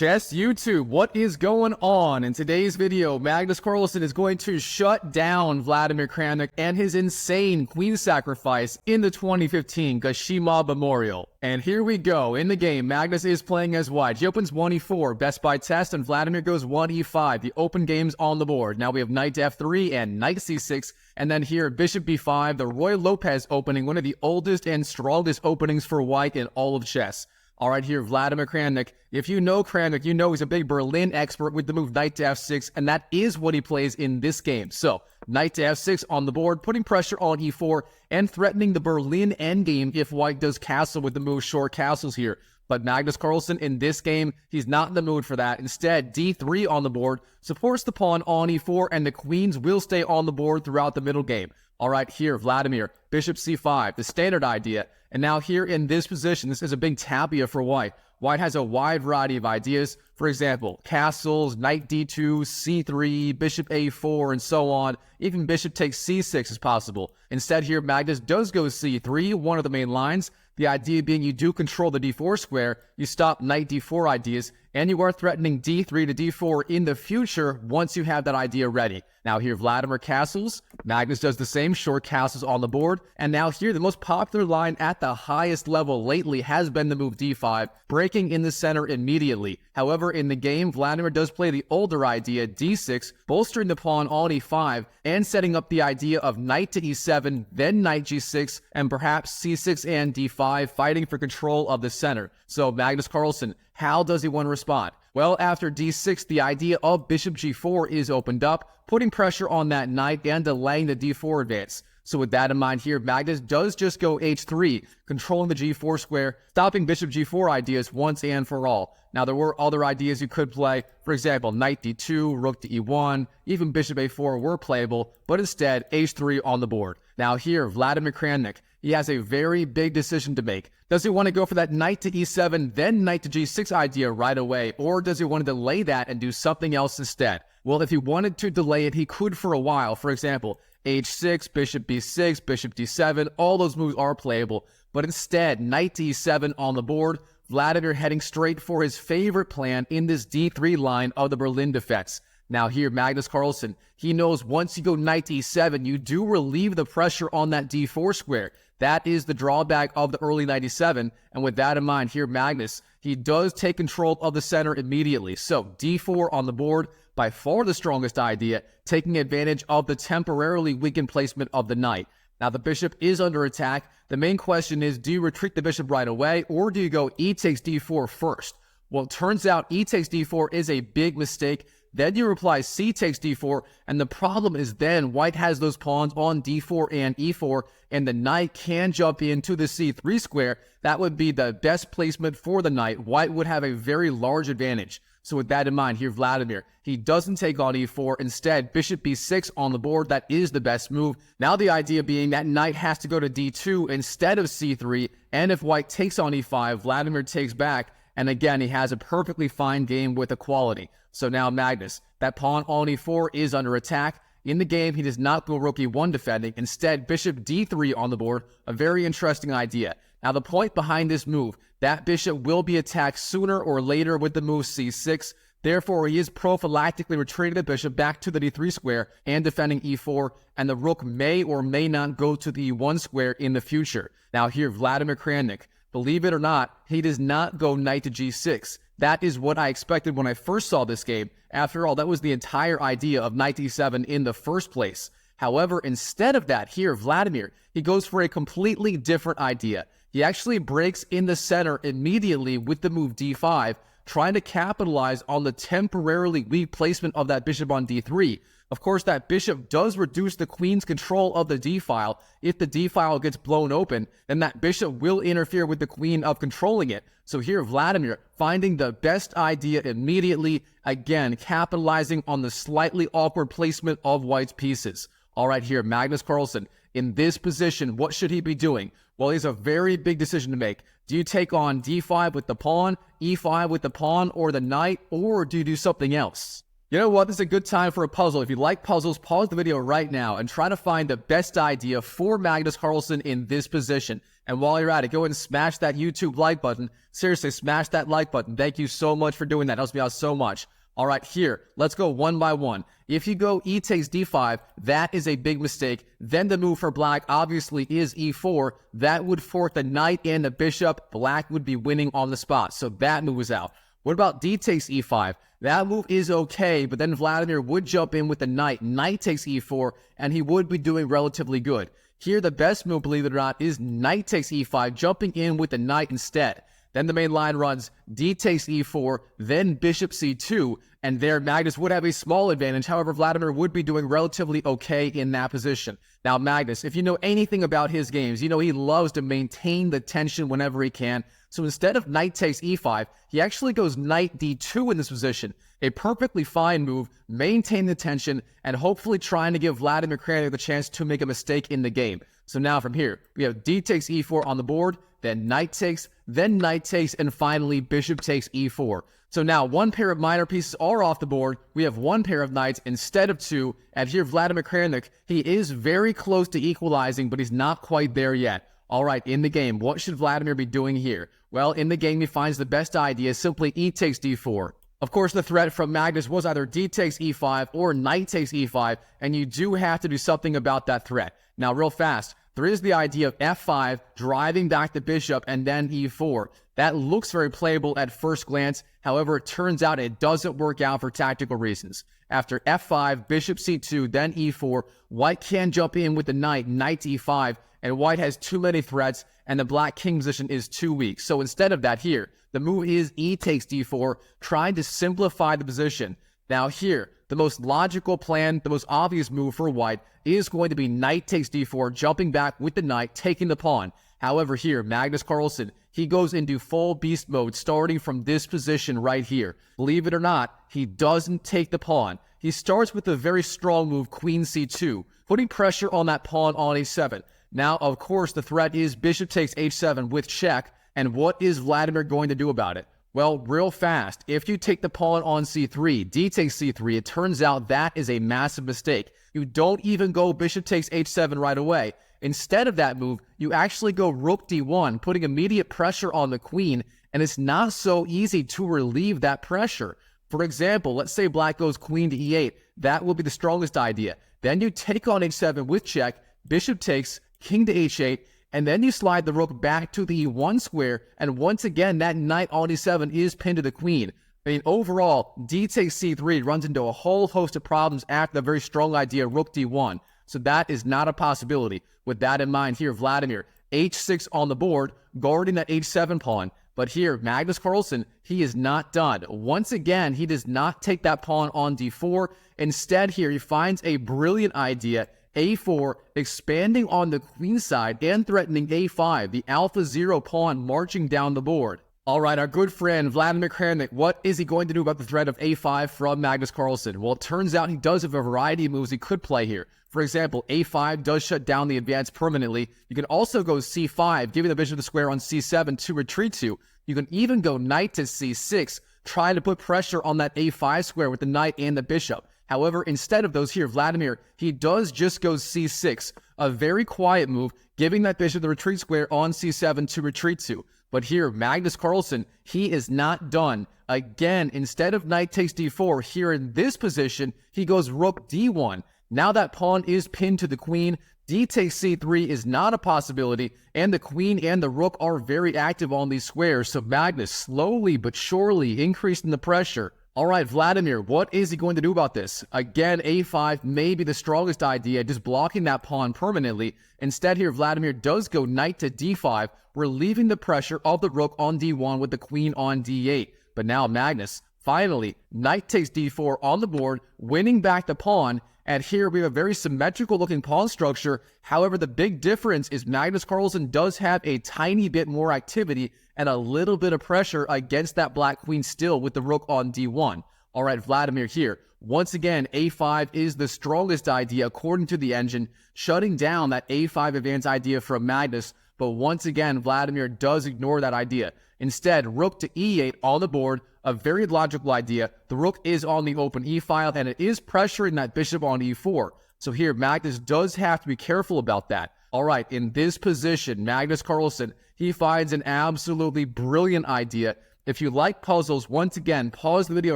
Chess YouTube, what is going on? In today's video, Magnus Carlsen is going to shut down Vladimir Kramnik and his insane queen sacrifice in the 2015 Gashimov Memorial. And here we go. In the game, Magnus is playing as white. He opens 1e4, best by test, and Vladimir goes 1e5. The open game's on the board. Now we have knight to f3 and knight c6, and then here bishop b5, the Ruy Lopez opening, one of the oldest and strongest openings for white in all of chess. All right, here, Vladimir Kramnik. If you know Kramnik, you know he's a big Berlin expert with the move knight to f6, and that is what he plays in this game. So, knight to f6 on the board, putting pressure on e4, and threatening the Berlin endgame if white does castle with the move short castles here. But Magnus Carlsen, in this game, he's not in the mood for that. Instead, d3 on the board supports the pawn on e4, and the queens will stay on the board throughout the middle game. All right, here, Vladimir, bishop c5, the standard idea. And now here in this position, this is a big tapia for white. White has a wide variety of ideas. For example, castles, knight d2, c3, bishop a4, and so on. Even bishop takes c6 is possible. Instead here, Magnus does go c3, one of the main lines. The idea being you do control the d4 square, you stop knight d4 ideas, and you are threatening d3 to d4 in the future once you have that idea ready. Now here, Vladimir castles. Magnus does the same, short castles on the board. And now here, the most popular line at the highest level lately has been the move d5, breaking in the center immediately. However, in the game, Vladimir does play the older idea, d6, bolstering the pawn on e5, and setting up the idea of knight to e7, then knight g6, and perhaps c6 and d5, fighting for control of the center. So Magnus Carlsen, how does he want to respond? Well, after d6, the idea of bishop g4 is opened up, putting pressure on that knight and delaying the d4 advance. So with that in mind here, Magnus does just go h3, controlling the g4 square, stopping bishop g4 ideas once and for all. Now there were other ideas you could play. For example, knight d2, rook to e1, even bishop a4 were playable, but instead h3 on the board. Now here, Vladimir Kramnik, he has a very big decision to make. Does he want to go for that knight to e7, then knight to g6 idea right away, or does he want to delay that and do something else instead? Well, if he wanted to delay it, he could for a while. For example, h6, bishop b6, bishop d7, all those moves are playable. But instead, knight to e7 on the board, Vladimir heading straight for his favorite plan in this d3 line of the Berlin defense. Now here, Magnus Carlsen, he knows once you go knight to e7, you do relieve the pressure on that d4 square. That is the drawback of the early 97, and with that in mind here, Magnus, he does take control of the center immediately. So d4 on the board, by far the strongest idea, taking advantage of the temporarily weakened placement of the knight. Now the bishop is under attack. The main question is, do you retreat the bishop right away, or do you go e takes d4 first? Well, it turns out e takes d4 is a big mistake. Then you reply c takes d4, and the problem is then white has those pawns on d4 and e4, and the knight can jump into the c3 square. That would be the best placement for the knight. White would have a very large advantage. So with that in mind, here Vladimir, he doesn't take on e4. Instead, bishop b6 on the board, that is the best move. Now the idea being that knight has to go to d2 instead of c3, and if white takes on e5, Vladimir takes back, and again, he has a perfectly fine game with equality. So now Magnus, that pawn on e4 is under attack. In the game, he does not go rook e1 defending. Instead, bishop d3 on the board, a very interesting idea. Now the point behind this move, that bishop will be attacked sooner or later with the move c6. Therefore, he is prophylactically retreating the bishop back to the d3 square and defending e4, and the rook may or may not go to the e1 square in the future. Now here, Vladimir Kramnik, believe it or not, he does not go knight to g6. That is what I expected when I first saw this game. After all, that was the entire idea of knight e7 in the first place. However, instead of that, here, Vladimir, he goes for a completely different idea. He actually breaks in the center immediately with the move d5, trying to capitalize on the temporarily weak placement of that bishop on d3. Of course, that bishop does reduce the queen's control of the d-file. If the d-file gets blown open, then that bishop will interfere with the queen of controlling it. So here, Vladimir finding the best idea immediately, again, capitalizing on the slightly awkward placement of white's pieces. All right, here, Magnus Carlsen, in this position, what should he be doing? Well, he has a very big decision to make. Do you take on d5 with the pawn, e5 with the pawn or the knight, or do you do something else? You know what? This is a good time for a puzzle. If you like puzzles, pause the video right now and try to find the best idea for Magnus Carlsen in this position. And while you're at it, go ahead and smash that YouTube like button. Seriously, smash that like button. Thank you so much for doing that. It helps me out so much. All right, here, let's go one by one. If you go e takes d5, that is a big mistake. Then the move for black obviously is e4. That would fork the knight and the bishop. Black would be winning on the spot, so that move is out. What about d takes e5? That move is okay, but then Vladimir would jump in with the knight. Knight takes e4, and he would be doing relatively good. Here, the best move, believe it or not, is knight takes e5, jumping in with the knight instead. Then the main line runs d takes e4, then bishop c2, and there Magnus would have a small advantage. However, Vladimir would be doing relatively okay in that position. Now, Magnus, if you know anything about his games, you know he loves to maintain the tension whenever he can. So instead of knight takes e5, he actually goes knight d2 in this position. A perfectly fine move, maintain the tension, and hopefully trying to give Vladimir Kramnik the chance to make a mistake in the game. So now from here, we have d takes e4 on the board, then knight takes, and finally bishop takes e4. So now one pair of minor pieces are off the board. We have one pair of knights instead of two. And here Vladimir Kramnik, he is very close to equalizing, but he's not quite there yet. All right, in the game, what should Vladimir be doing here? Well, in the game, he finds the best idea, simply e takes d4. Of course, the threat from Magnus was either d takes e5 or knight takes e5, and you do have to do something about that threat. Now, real fast, there is the idea of f5, driving back the bishop, and then e4. That looks very playable at first glance. However, it turns out it doesn't work out for tactical reasons. After f5, bishop c2, then e4, white can jump in with the knight, knight e5, and white has too many threats, and the black king position is too weak. So instead of that here, the move is e takes d4, trying to simplify the position. Now here, the most logical plan, the most obvious move for white is going to be knight takes d4, jumping back with the knight, taking the pawn. However here, Magnus Carlsen, he goes into full beast mode starting from this position right here. Believe it or not, he doesn't take the pawn. He starts with a very strong move, queen c2, putting pressure on that pawn on a7. Now, of course, the threat is bishop takes h7 with check, and what is Vladimir going to do about it? Well, real fast, if you take the pawn on c3, d takes c3, it turns out that is a massive mistake. You don't even go bishop takes h7 right away. Instead of that move, you actually go rook d1, putting immediate pressure on the queen, and it's not so easy to relieve that pressure. For example, let's say black goes queen to e8. That will be the strongest idea. Then you take on h7 with check, bishop takes, king to h8, and then you slide the rook back to the e1 square, and once again, that knight on e7 is pinned to the queen. I mean, overall, d takes c3 runs into a whole host of problems after the very strong idea rook d1. So that is not a possibility. With that in mind here, Vladimir, h6 on the board, guarding that h7 pawn. But here, Magnus Carlsen, he is not done. Once again, he does not take that pawn on d4. Instead here, he finds a brilliant idea, a4, expanding on the queenside and threatening a5, the alpha 0 pawn marching down the board. All right, our good friend Vladimir Kramnik, what is he going to do about the threat of a5 from Magnus Carlsen? Well, it turns out he does have a variety of moves he could play here. For example, a5 does shut down the advance permanently. You can also go c5, giving the bishop the square on c7 to retreat to. You can even go knight to c6, trying to put pressure on that a5 square with the knight and the bishop. However, instead of those here, Vladimir, he does just go c6, a very quiet move, giving that bishop the retreat square on c7 to retreat to. But here, Magnus Carlsen, he is not done. Again, instead of knight takes d4, here in this position, he goes rook d1. Now that pawn is pinned to the queen, d takes c3 is not a possibility, and the queen and the rook are very active on these squares, so Magnus slowly but surely increasing the pressure. All right, Vladimir, what is he going to do about this? Again, a5 may be the strongest idea, just blocking that pawn permanently. Instead here, Vladimir does go knight to d5, relieving the pressure of the rook on d1 with the queen on d8. But now Magnus, finally, knight takes d4 on the board, winning back the pawn. And here we have a very symmetrical looking pawn structure. However, the big difference is Magnus Carlsen does have a tiny bit more activity and a little bit of pressure against that black queen still with the rook on d1. All right, Vladimir here. Once again, a5 is the strongest idea according to the engine, shutting down that a5 advance idea from Magnus. But once again, Vladimir does ignore that idea. Instead, rook to e8 on the board, a very logical idea. The rook is on the open e-file, and it is pressuring that bishop on e4. So here, Magnus does have to be careful about that. All right, in this position, Magnus Carlsen, he finds an absolutely brilliant idea. If you like puzzles, once again, pause the video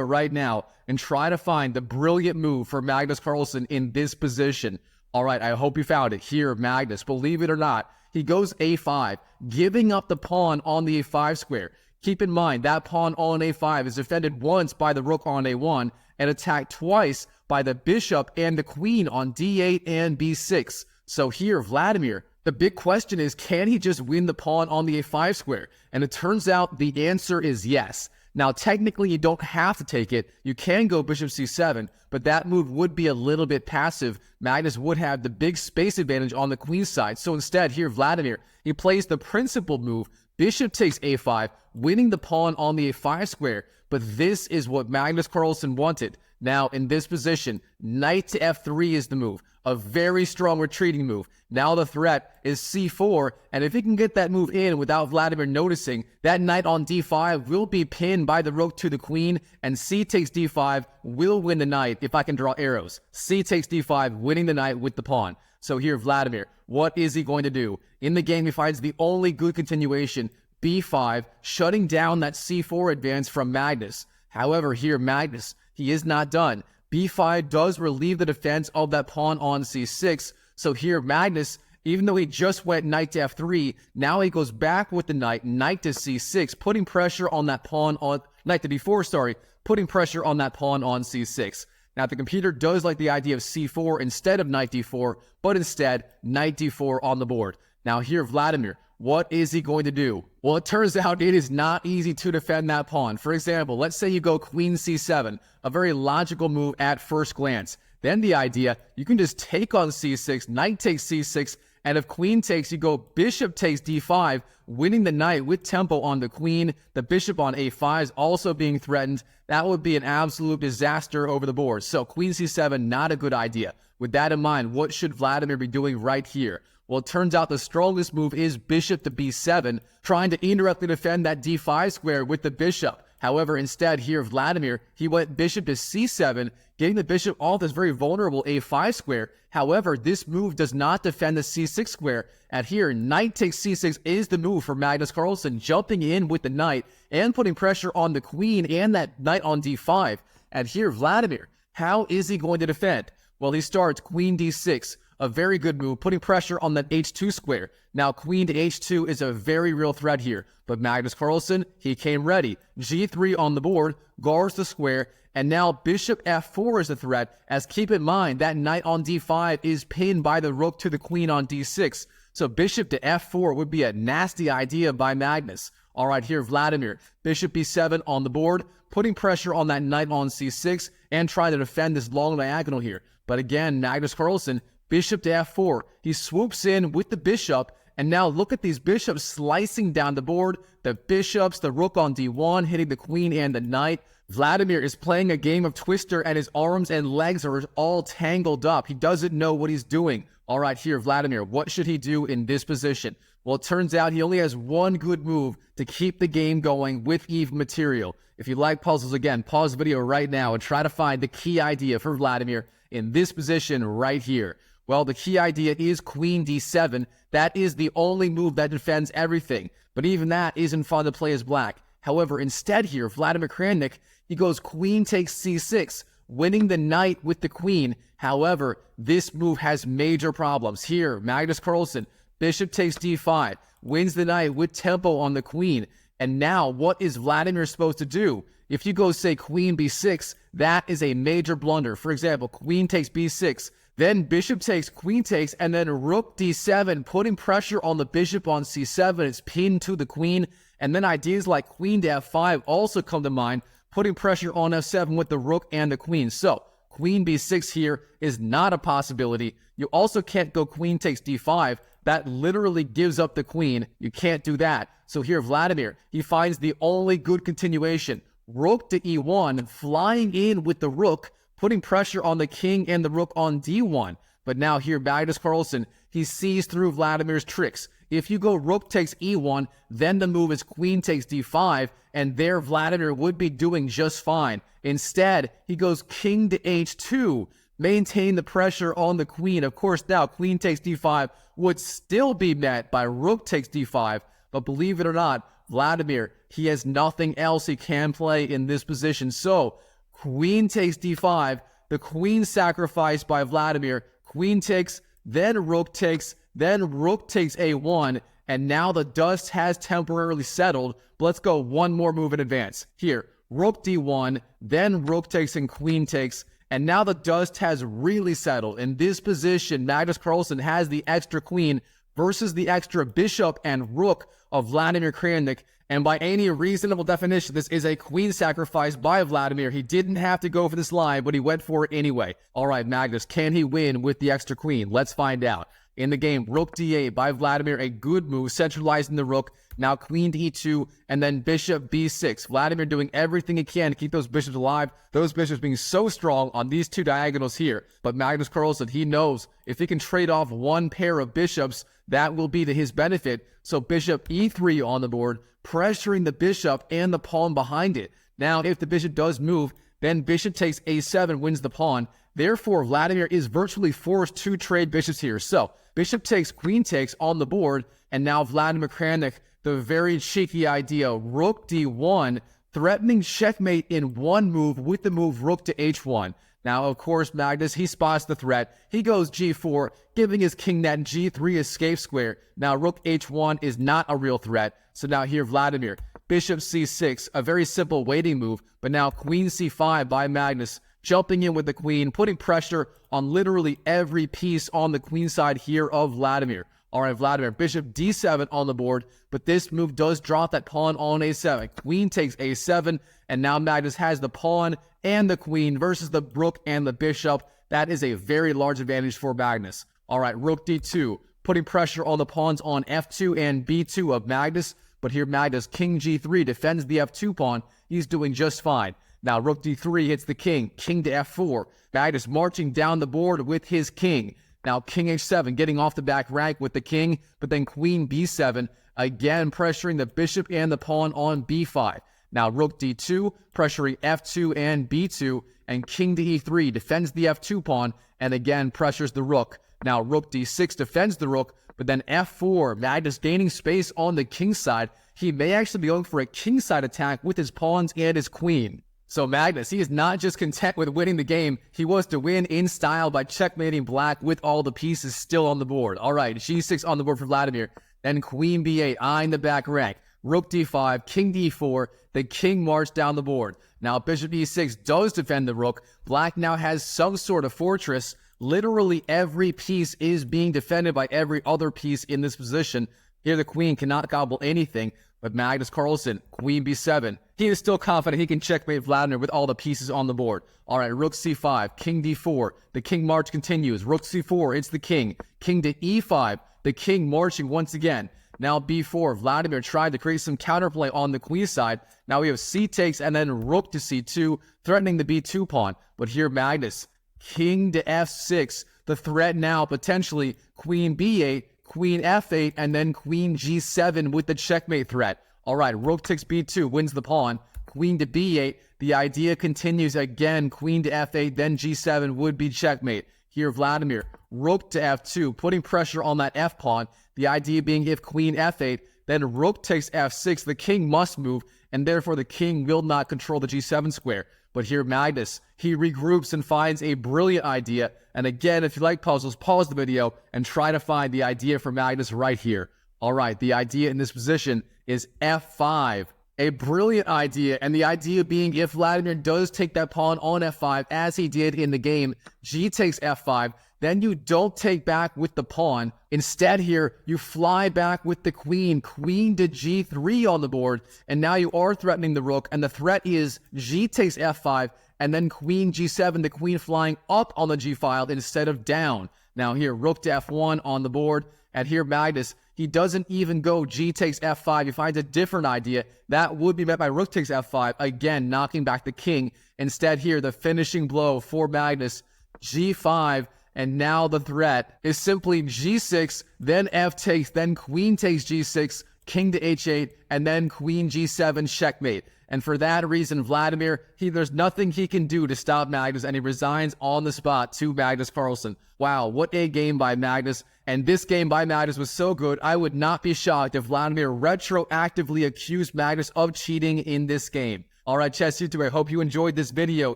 right now and try to find the brilliant move for Magnus Carlsen in this position. All right, I hope you found it. Here, Magnus, believe it or not, he goes a5, giving up the pawn on the a5 square. Keep in mind, that pawn on a5 is defended once by the rook on a1 and attacked twice by the bishop and the queen on d8 and b6. So here, Vladimir, the big question is, can he just win the pawn on the a5 square? And it turns out the answer is yes. Now, technically, you don't have to take it. You can go bishop c7, but that move would be a little bit passive. Magnus would have the big space advantage on the queen side. So instead, here, Vladimir, he plays the principal move. Bishop takes a5, winning the pawn on the a5 square. But this is what Magnus Carlsen wanted. Now, in this position, knight to f3 is the move. A very strong retreating move. Now the threat is c4, and if he can get that move in without Vladimir noticing, that knight on d5 will be pinned by the rook to the queen, and c takes d5 will win the knight if I can draw arrows. C takes d5, winning the knight with the pawn. So here, Vladimir, what is he going to do? In the game, he finds the only good continuation, b5, shutting down that c4 advance from Magnus. However, here, Magnus, he is not done. b5 does relieve the defense of that pawn on c6. So here, Magnus, even though he just went knight to f3, now he goes back with the knight to c6, putting pressure on that pawn on knight to d4, putting pressure on that pawn on c6. Now, the computer does like the idea of c4 instead of knight d4, but instead, knight d4 on the board. Now here, Vladimir, what is he going to do? Well, it turns out it is not easy to defend that pawn. For example, let's say you go queen c7, a very logical move at first glance. Then the idea, you can just take on c6, knight takes c6, and if queen takes, you go bishop takes d5, winning the knight with tempo on the queen. The bishop on a5 is also being threatened. That would be an absolute disaster over the board. So queen c7, not a good idea. With that in mind, what should Vladimir be doing right here? Well, it turns out the strongest move is bishop to b7, trying to indirectly defend that d5 square with the bishop. However, instead here, Vladimir, he went bishop to c7, getting the bishop off this very vulnerable a5 square. However, this move does not defend the c6 square. And here, knight takes c6 is the move for Magnus Carlsen, jumping in with the knight and putting pressure on the queen and that knight on d5. And here, Vladimir, how is he going to defend? Well, he starts queen d6. A very good move, putting pressure on that h2 square. Now, queen to h2 is a very real threat here. But Magnus Carlsen, he came ready. g3 on the board, guards the square, and now bishop f4 is a threat, as keep in mind that knight on d5 is pinned by the rook to the queen on d6. So bishop to f4 would be a nasty idea by Magnus. All right, here, Vladimir, bishop b7 on the board, putting pressure on that knight on c6, and trying to defend this long diagonal here. But again, Magnus Carlsen, bishop to f4. He swoops in with the bishop, and now look at these bishops slicing down the board. The bishops, the rook on d1, hitting the queen and the knight. Vladimir is playing a game of Twister, and his arms and legs are all tangled up. He doesn't know what he's doing. All right, here, Vladimir, what should he do in this position? Well, it turns out he only has one good move to keep the game going with even material. If you like puzzles, again, pause the video right now and try to find the key idea for Vladimir in this position right here. Well, the key idea is queen d7. That is the only move that defends everything. But even that isn't fun to play as black. However, instead here, Vladimir Kramnik, he goes queen takes c6, winning the knight with the queen. However, this move has major problems. Here, Magnus Carlsen, bishop takes d5, wins the knight with tempo on the queen. And now, what is Vladimir supposed to do? If you go, say, queen b6, that is a major blunder. For example, queen takes b6, then bishop takes, queen takes, and then rook d7, putting pressure on the bishop on c7. It's pinned to the queen. And then ideas like queen to f5 also come to mind, putting pressure on f7 with the rook and the queen. So, queen b6 here is not a possibility. You also can't go queen takes d5. That literally gives up the queen. You can't do that. So here, Vladimir, he finds the only good continuation. Rook to e1, flying in with the rook, putting pressure on the king and the rook on d1. But now here, Magnus Carlsen, he sees through Vladimir's tricks. If you go rook takes e1, then the move is queen takes d5, and there Vladimir would be doing just fine. Instead, he goes king to h2, maintain the pressure on the queen. Of course, now queen takes d5 would still be met by rook takes d5, but believe it or not, Vladimir, he has nothing else he can play in this position. So, queen takes d5, the queen sacrificed by Vladimir, queen takes, then rook takes a1, and now the dust has temporarily settled. But let's go one more move in advance. Here, rook d1, then rook takes and queen takes, and now the dust has really settled. In this position, Magnus Carlsen has the extra queen versus the extra bishop and rook of Vladimir Kramnik, and by any reasonable definition, this is a queen sacrifice by Vladimir. He didn't have to go for this line, but he went for it anyway. All right, Magnus, can he win with the extra queen? Let's find out. In the game, rook d8 by Vladimir, a good move, centralizing the rook. Now queen to e2, and then bishop b6. Vladimir doing everything he can to keep those bishops alive, those bishops being so strong on these two diagonals here. But Magnus Carlsen, he knows if he can trade off one pair of bishops, that will be to his benefit. So bishop e3 on the board, pressuring the bishop and the pawn behind it. Now, if the bishop does move, then bishop takes a7 wins the pawn. Therefore, Vladimir is virtually forced to trade bishops here. So, bishop takes, queen takes on the board, and now Vladimir Kramnik, the very cheeky idea, rook d1, threatening checkmate in one move with the move rook to h1. Now, of course, Magnus, he spots the threat. He goes g4, giving his king that g3 escape square. Now, rook h1 is not a real threat. So now here, Vladimir, bishop c6, a very simple waiting move. But now queen c5 by Magnus, jumping in with the queen, putting pressure on literally every piece on the queen side here of Vladimir. All right, Vladimir, bishop d7 on the board, but this move does drop that pawn on a7. Queen takes a7, and now Magnus has the pawn and the queen versus the rook and the bishop. That is a very large advantage for Magnus. All right, rook d2, putting pressure on the pawns on f2 and b2 of Magnus, but here Magnus, king g3, defends the f2 pawn. He's doing just fine. Now rook d3 hits the king, king to f4. Magnus marching down the board with his king. Now king h7, getting off the back rank with the king, but then queen b7, again pressuring the bishop and the pawn on b5. Now rook d2, pressuring f2 and b2, and king to e3 defends the f2 pawn, and again pressures the rook. Now rook d6 defends the rook, but then f4, Magnus gaining space on the king side. He may actually be going for a king side attack with his pawns and his queen. So Magnus, he is not just content with winning the game, he was to win in style by checkmating black with all the pieces still on the board. All right, g6 on the board for Vladimir, then queen b8, eyeing the back rank. Rook d5, king d4, the king marched down the board. Now bishop e6 does defend the rook. Black now has some sort of fortress. Literally every piece is being defended by every other piece in this position. Here the queen cannot gobble anything, but Magnus Carlsen, queen b7. He is still confident he can checkmate Vladimir with all the pieces on the board. All right, rook c5, king d4. The king march continues. Rook c4, it's the king. King to e5, the king marching once again. Now b4, Vladimir tried to create some counterplay on the queen side. Now we have c takes and then rook to c2, threatening the b2 pawn. But here Magnus, king to f6. The threat now potentially queen b8, queen f8, and then queen g7 with the checkmate threat. All right, rook takes b2, wins the pawn. Queen to b8. The idea continues again. Queen to f8, then g7 would be checkmate. Here, Vladimir, rook to f2, putting pressure on that f pawn. The idea being if queen f8, then rook takes f6, the king must move, and therefore the king will not control the g7 square. But here, Magnus, he regroups and finds a brilliant idea. And again, if you like puzzles, pause the video and try to find the idea for Magnus right here. All right, the idea in this position is f5. A brilliant idea, and the idea being if Vladimir does take that pawn on f5, as he did in the game, g takes f5, then you don't take back with the pawn. Instead here, you fly back with the queen, queen to g3 on the board, and now you are threatening the rook, and the threat is g takes f5, and then queen g7, the queen flying up on the g file instead of down. Now here, rook to f1 on the board, and here Magnus, he doesn't even go g takes f5. He finds a different idea. That would be met by rook takes f5, again knocking back the king. Instead here, the finishing blow for Magnus, g5, And now the threat is simply g6, then f takes, then queen takes g6, king to h8, and then queen g7 checkmate. And for that reason, Vladimir, there's nothing he can do to stop Magnus, and he resigns on the spot to Magnus Carlsen. Wow, what a game by Magnus. And this game by Magnus was so good, I would not be shocked if Vladimir retroactively accused Magnus of cheating in this game. Alright, Chess YouTube, I hope you enjoyed this video.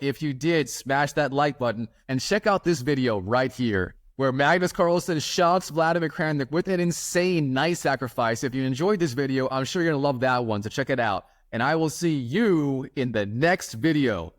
If you did, smash that like button, and check out this video right here, where Magnus Carlsen shocks Vladimir Kramnik with an insane knight sacrifice. If you enjoyed this video, I'm sure you're going to love that one, so check it out. And I will see you in the next video.